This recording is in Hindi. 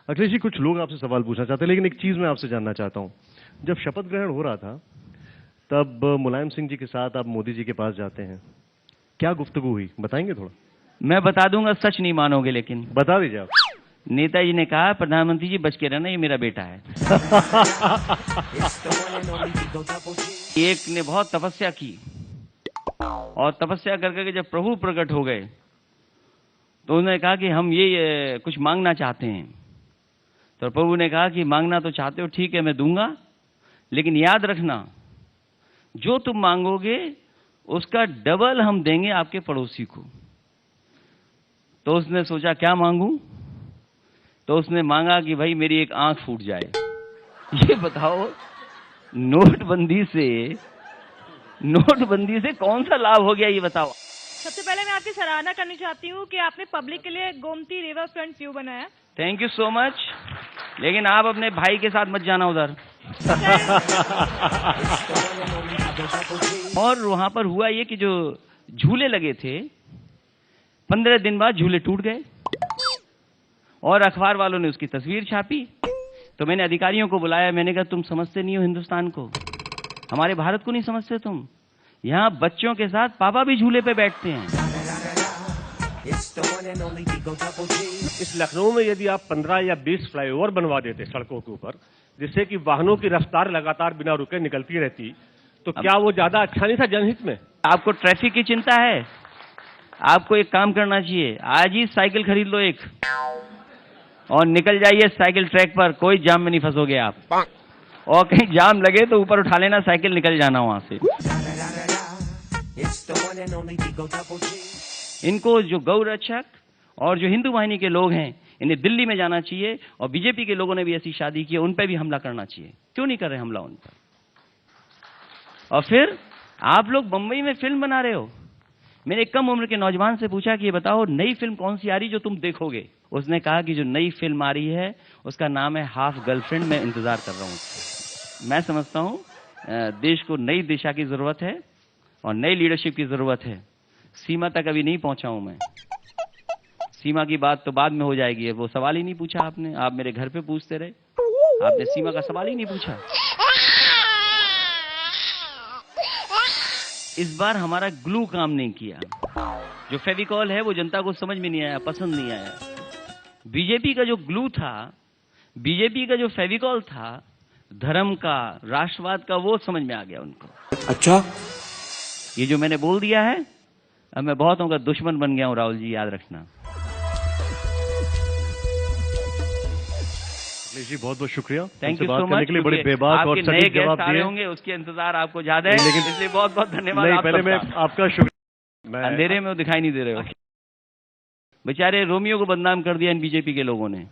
अखिलेश जी, कुछ लोग आपसे सवाल पूछना चाहते हैं, लेकिन एक चीज मैं आपसे जानना चाहता हूं। जब शपथ ग्रहण हो रहा था, तब मुलायम सिंह जी के साथ आप मोदी जी के पास जाते हैं, क्या गुफ्तगू हुई, बताएंगे थोड़ा? मैं बता दूंगा, सच नहीं मानोगे, लेकिन बता दीजिए आप। नेताजी ने कहा, प्रधानमंत्री जी बच के रहना, ये मेरा बेटा है। एक ने बहुत तपस्या की, और तपस्या करके जब प्रभु प्रकट हो गए तो उन्होंने कहा कि हम ये कुछ मांगना चाहते हैं। तो प्रभु ने कहा कि मांगना तो चाहते हो, ठीक है, मैं दूंगा, लेकिन याद रखना, जो तुम मांगोगे उसका डबल हम देंगे आपके पड़ोसी को। तो उसने सोचा क्या मांगूं, तो उसने मांगा कि भाई मेरी एक आंख फूट जाए। ये बताओ, नोटबंदी से कौन सा लाभ हो गया, ये बताओ। सबसे पहले मैं आपकी सराहना करनी चाहती हूँ कि आपने पब्लिक के लिए गोमती रिवर फ्रंट व्यू बनाया। थैंक यू सो मच, लेकिन आप अपने भाई के साथ मत जाना उधर। और वहां पर हुआ ये कि जो झूले लगे थे, 15 दिन बाद झूले टूट गए, और अखबार वालों ने उसकी तस्वीर छापी। तो मैंने अधिकारियों को बुलाया, मैंने कहा तुम समझते नहीं हो हिंदुस्तान को, हमारे भारत को नहीं समझते तुम। यहाँ बच्चों के साथ पापा भी झूले पे बैठते हैं। इस लखनऊ में यदि आप 15 या 20 फ्लाईओवर बनवा देते सड़कों के ऊपर, जिससे कि वाहनों की रफ्तार लगातार बिना रुके निकलती रहती, तो क्या वो ज्यादा अच्छा नहीं था जनहित में? आपको ट्रैफिक की चिंता है? आपको एक काम करना चाहिए, आज ही साइकिल खरीद लो एक, और निकल जाइए साइकिल ट्रैक पर, कोई जाम में नहीं फंसोगे आप। और कहीं जाम लगे तो ऊपर उठा लेना साइकिल, निकल जाना वहां से। इनको, जो गौ रक्षक और जो हिंदू वाहिनी के लोग हैं, इन्हें दिल्ली में जाना चाहिए, और बीजेपी के लोगों ने भी ऐसी शादी की है, उन पर भी हमला करना चाहिए। क्यों नहीं कर रहे हमला उन पर? और फिर आप लोग बंबई में फिल्म बना रहे हो। मैंने एक कम उम्र के नौजवान से पूछा कि ये बताओ, नई फिल्म कौन सी आ रही जो तुम देखोगे? उसने कहा कि जो नई फिल्म आ रही है उसका नाम है हाफ गर्लफ्रेंड, मैं इंतजार कर रहा हूं। मैं समझता हूं देश को नई दिशा की जरूरत है और नई लीडरशिप की जरूरत है। सीमा तक अभी नहीं पहुंचा हूं मैं। सीमा की बात तो बाद में हो जाएगी, वो सवाल ही नहीं पूछा आपने। आप मेरे घर पे पूछते रहे, आपने सीमा का सवाल ही नहीं पूछा। इस बार हमारा ग्लू काम नहीं किया। जो फेविकॉल है वो जनता को समझ में नहीं आया, पसंद नहीं आया। बीजेपी का जो ग्लू था, बीजेपी का जो फेविकॉल था, धर्म का, राष्ट्रवाद का, वो समझ में आ गया उनको। अच्छा, ये जो मैंने बोल दिया है, अब मैं बहुतों का दुश्मन बन गया हूं, राहुल जी, याद रखना। अखिलेश जी, बहुत बहुत शुक्रिया। Thank you so much. बड़े बेबाक और सटीक जवाब दिए होंगे, उसके इंतजार आपको ज्यादा है, इसलिए बहुत बहुत धन्यवाद। नहीं, पहले मैं आपका शुक्रिया। अंधेरे में वो दिखाई नहीं दे रहे हो। बेचारे रोमियो को बदनाम कर दिया इन बीजेपी के लोगों ने।